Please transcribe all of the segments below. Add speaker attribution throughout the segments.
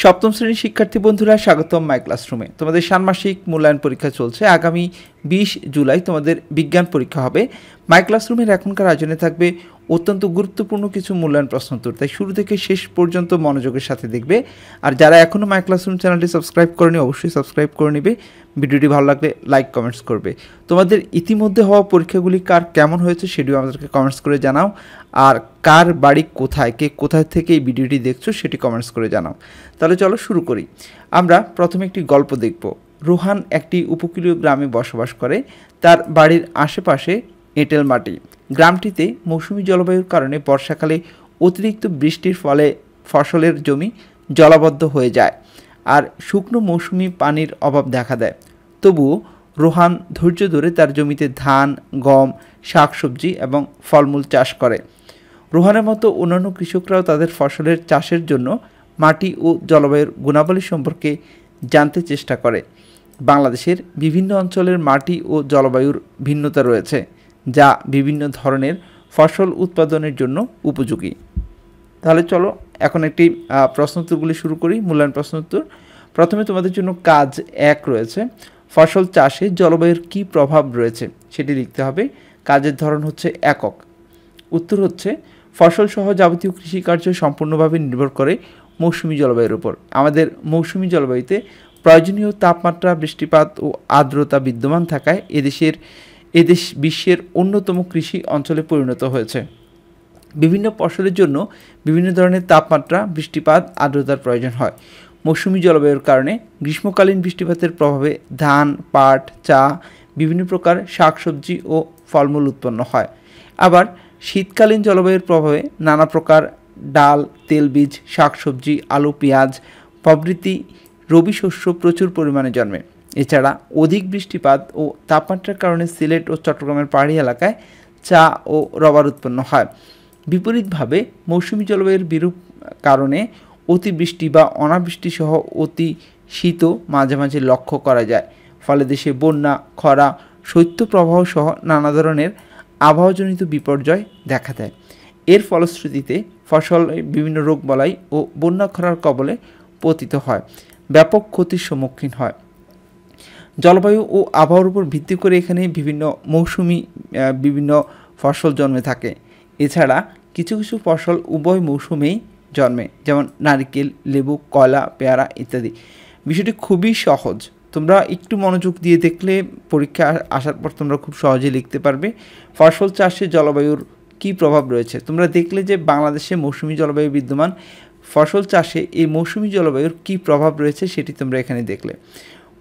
Speaker 1: সপ্তম শ্রেণীর শিক্ষার্থী বন্ধুরা, স্বাগতম মাই ক্লাসরুমে। তোমাদের ষান্মাসিক মূল্যায়ন পরীক্ষা চলছে। আগামী 20 জুলাই তোমাদের বিজ্ঞান পরীক্ষা হবে। মাই ক্লাসরুমের এখনকার আয়োজনে থাকবে অত্যন্ত গুরুত্বপূর্ণ কিছু মূল্যায়ন প্রশ্নোত্তর, তাই শুরু থেকে শেষ পর্যন্ত মনোযোগের সাথে দেখবে। আর যারা এখনও মাই ক্লাসরুম চ্যানেলটি সাবস্ক্রাইব করেনি, অবশ্যই সাবস্ক্রাইব করে নেবে। ভিডিওটি ভালো লাগলে লাইক কমেন্টস করবে। তোমাদের ইতিমধ্যে হওয়া পরীক্ষাগুলি কার কেমন হয়েছে সেটিও আমাদেরকে কমেন্টস করে জানাও। আর কার বাড়ি কোথায়, কে কোথায় থেকে এই ভিডিওটি দেখছো সেটি কমেন্টস করে জানাও। তাহলে চলো শুরু করি। আমরা প্রথমে একটি গল্প দেখব। রোহান একটি উপকূলীয় গ্রামে বসবাস করে। তার বাড়ির আশেপাশে এঁটেল মাটি। গ্রামটিতে মৌসুমী জলবায়ুর কারণে বর্ষাকালে অতিরিক্ত বৃষ্টির ফলে ফসলের জমি জলাবদ্ধ হয়ে যায় আর শুকনো মৌসুমি পানির অভাব দেখা দেয়। তবুও রোহান ধৈর্য ধরে তার জমিতে ধান, গম, শাকসবজি এবং ফলমূল চাষ করে। রোহানের মতো অন্যান্য কৃষকরাও তাদের ফসলের চাষের জন্য মাটি ও জলবায়ুর গুণাবলী সম্পর্কে জানতে চেষ্টা করে। বাংলাদেশের বিভিন্ন অঞ্চলের মাটি ও জলবায়ুর ভিন্নতা রয়েছে, যা বিভিন্ন ধরনের ফসল উৎপাদনের জন্য উপযোগী। তাহলে চলো এখন একটি প্রশ্নোত্তরগুলি শুরু করি। মূল্যায়ন প্রশ্নোত্তর। প্রথমে তোমাদের জন্য কাজ 1 রয়েছে। ফসল চাষে জলবায়ুর কী প্রভাব রয়েছে সেটি লিখতে হবে। কাজের ধরন হচ্ছে একক। উত্তর হচ্ছে ফসল সহ যাবতীয় কৃষিকার্য সম্পূর্ণভাবে নির্ভর করে মৌসুমী জলবায়ুর উপর। আমাদের মৌসুমী জলবায়ুতে প্রয়োজনীয় তাপমাত্রা, বৃষ্টিপাত ও আর্দ্রতা বিদ্যমান থাকায় এদেশ বিশ্বের অন্যতম কৃষি অঞ্চলে পরিণত হয়েছে। বিভিন্ন ফসলের জন্য বিভিন্ন ধরনের তাপমাত্রা, বৃষ্টিপাত, আর্দ্রতার প্রয়োজন হয়। মৌসুমী জলবায়ুর কারণে গ্রীষ্মকালীন বৃষ্টিপাতের প্রভাবে ধান, পাট, চা, বিভিন্ন প্রকার শাকসবজি ও ফলমূল উৎপন্ন হয়। আবার শীতকালীন জলবায়ুর প্রভাবে নানা প্রকার ডাল, তেলবীজ, শাকসবজি, আলু, পেঁয়াজ প্রভৃতি রবি শস্য প্রচুর পরিমাণে জন্মে। এছাড়া অধিক বৃষ্টিপাত ও তাপমাত্রার কারণে সিলেট ও চট্টগ্রামের পাহাড়ি এলাকায় চা ও রবার উৎপন্ন হয়। বিপরীতভাবে মৌসুমী জলবায়ুর বিরূপ কারণে অতিবৃষ্টি বা অনাবৃষ্টি সহ অতি শীতও মাঝে মাঝে লক্ষ্য করা যায়। ফলে দেশে বন্যা, খরা, শৈত্যপ্রবাহ সহ নানা ধরনের আবহাওয়াজনিত বিপর্যয় দেখা দেয়। এর ফলশ্রুতিতে ফসল বিভিন্ন রোগবালাই ও বন্যা খরার কবলে পতিত হয়, ব্যাপক ক্ষতির সম্মুখীন হয়। জলবায়ু ও আবহাওয়ার উপর ভিত্তি করে এখানে বিভিন্ন ফসল জন্মে থাকে। এছাড়া কিছু কিছু ফসল উভয় মৌসুমেই জন্মে, যেমন নারকেল, লেবু, কলা, পেয়ারা ইত্যাদি। বিষয়টি খুবই সহজ, তোমরা একটু মনোযোগ দিয়ে দেখলে পরীক্ষা আসার পর তোমরা খুব সহজেই লিখতে পারবে। ফসল চাষে জলবায়ুর কী প্রভাব রয়েছে, তোমরা দেখলে যে বাংলাদেশে মৌসুমী জলবায়ু বিদ্যমান। ফসল চাষে এই মৌসুমী জলবায়ুর কী প্রভাব রয়েছে সেটি তোমরা এখানে দেখলে।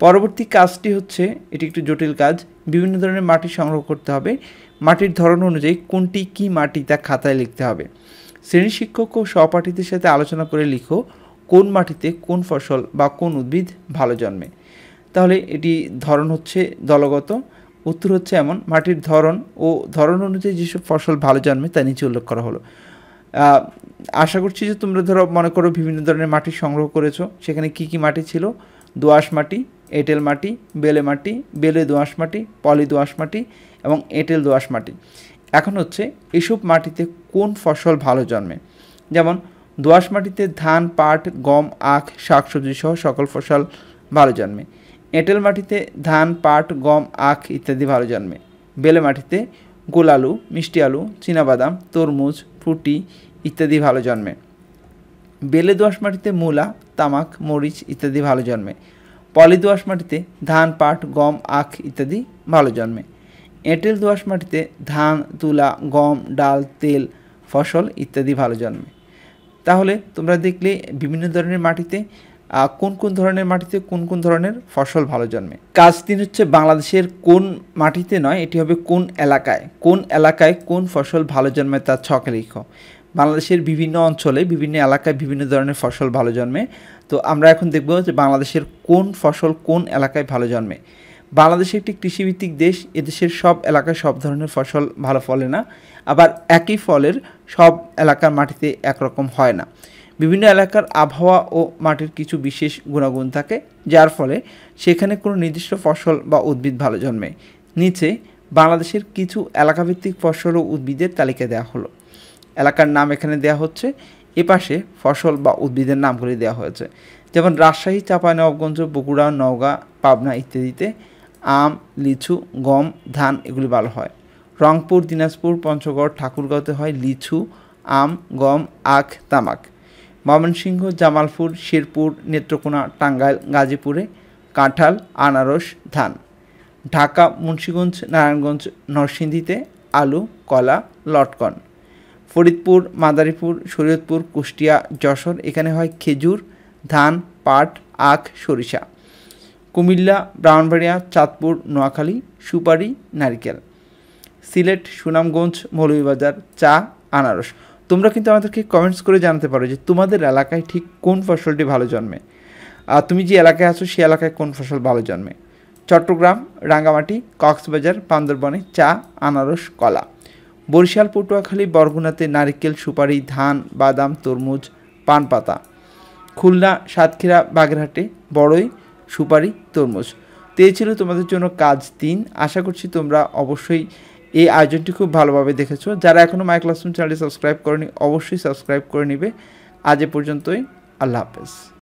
Speaker 1: পরবর্তী কাজটি হচ্ছে, এটি একটু জটিল কাজ। বিভিন্ন ধরনের মাটি সংগ্রহ করতে হবে। মাটির ধরন অনুযায়ী কোনটি কী মাটি তা খাতায় লিখতে হবে। শ্রেণী শিক্ষক ও সহপাঠীদের সাথে আলোচনা করে লিখো কোন মাটিতে কোন ফসল বা কোন উদ্ভিদ ভালো জন্মে। তাহলে এটি ধরন হচ্ছে দলগত। উত্তর হচ্ছে এমন, মাটির ধরন ও ধরন অনুযায়ী যেসব ফসল ভালো জন্মে তা নিচে উল্লেখ করা হলো। আশা করছি যে তোমরা মনে করো বিভিন্ন ধরনের মাটি সংগ্রহ করেছো। সেখানে কি কি মাটি ছিল? দোআঁশ মাটি, এঁটেল মাটি, বেলে মাটি, বেলে দোআঁশ মাটি, পলি দোআঁশ মাটি এবং এঁটেল দোআঁশ মাটি। এখন হচ্ছে এসব মাটিতে কোন ফসল ভালো জন্মে। যেমন দোআঁশ মাটিতে ধান, পাট, গম, আখ, শাকসবজি সহ সকল ফসল ভালো জন্মে। এঁটেল মাটিতে ধান, পাট, গম, আখ ইত্যাদি ভালো জন্মে। বেলে মাটিতে গোল আলু, মিষ্টি আলু, চীনাবাদাম, তরমুজ, ফুটি ইত্যাদি ভালো জন্মে। বেলে দোআঁশ মাটিতে মূলা, তামাক, মরিচ ইত্যাদি ভালো জন্মে। পলি দোআঁশ মাটিতে ধান, পাট, গম, আখ ইত্যাদি ভালো জন্মে। এঁটেল দোআঁশ মাটিতে ধান, তুলা, গম, ডাল, তেল ফসল ইত্যাদি ভালো জন্মে। তাহলে তোমরা দেখলে বিভিন্ন ধরনের মাটিতে কোন কোন ধরনের মাটিতে কোন কোন ধরনের ফসল ভালো জন্মে। কাজ 3 হচ্ছে বাংলাদেশের কোন মাটিতে নয়, এটি হবে কোন এলাকায় কোন ফসল ভালো জন্মে তা ছকে লিখো। বাংলাদেশের বিভিন্ন অঞ্চলে বিভিন্ন এলাকায় বিভিন্ন ধরনের ফসল ভালো জন্মে। তো আমরা এখন দেখব যে বাংলাদেশের কোন ফসল কোন এলাকায় ভালো জন্মে। বাংলাদেশ একটি কৃষিভিত্তিক দেশ। এদেশের সব এলাকায় সব ধরনের ফসল ভালো ফলে না, আবার একই ফলের সব এলাকার মাটিতে একরকম হয় না। বিভিন্ন এলাকার আবহাওয়া ও মাটির কিছু বিশেষ গুণাগুণ থাকে, যার ফলে সেখানে কোনো নির্দিষ্ট ফসল বা উদ্ভিদ ভালো জন্মে। নিচে বাংলাদেশের কিছু এলাকাভিত্তিক ফসল ও উদ্ভিদের তালিকা দেওয়া হলো। এলাকার নাম এখানে দেওয়া হচ্ছে, এপাশে ফসল বা উদ্ভিদের নামগুলি দেওয়া হয়েছে। যেমন রাজশাহী, চাঁপাইনবাবগঞ্জ, বগুড়া, নওগাঁ, পাবনা ইত্যাদিতে আম, লিচু, গম, ধান এগুলি ভালো হয়। রংপুর, দিনাজপুর, পঞ্চগড়, ঠাকুরগাঁওতে হয় লিচু, আম, গম, আখ, তামাক। ময়মনসিংহ, জামালপুর, শেরপুর, নেত্রকোনা, টাঙ্গাইল, গাজীপুরে কাঁঠাল, আনারস, ধান। ঢাকা, মুন্সিগঞ্জ, নারায়ণগঞ্জ, নরসিংদীতে আলু, কলা, লটকন। ফরিদপুর, মাদারীপুর, শরীয়তপুর, কুষ্টিয়া, যশোর এখানে হয় খেজুর, ধান, পাট, আখ, সরিষা। কুমিল্লা, ব্রাহ্মণবাড়িয়া, চাঁদপুর, নোয়াখালী সুপারি, নারিকেল। সিলেট, সুনামগঞ্জ, মৌলভীবাজার চা, আনারস। তোমরা কিন্তু আমাদেরকে কমেন্টস করে জানাতে পারো যে তোমাদের এলাকায় ঠিক কোন ফসলটি ভালো জন্মে, আর তুমি যে এলাকায় আছো সেই এলাকায় কোন ফসল ভালো জন্মে। চট্টগ্রাম, রাঙ্গামাটি, কক্সবাজার, বান্দরবনে চা, আনারস, কলা। বরিশাল, পটুয়াখালী, বরগুনাতে নারিকেল, সুপারি, ধান, বাদাম, তরমুজ, পান পাতা। খুলনা, সাতক্ষীরা, বাগেরহাটে বড়ই, সুপারি, তরমুজ। তো এই ছিল তোমাদের জন্য কাজ 3। আশা করছি তোমরা অবশ্যই এই আয়োজনটি খুব ভালোভাবে দেখেছো। যারা এখনও মাই ক্লাসরুম চ্যানেলটি সাবস্ক্রাইব করনি অবশ্যই সাবস্ক্রাইব করে নেবে। আজ এ পর্যন্তই, আল্লাহ হাফেজ।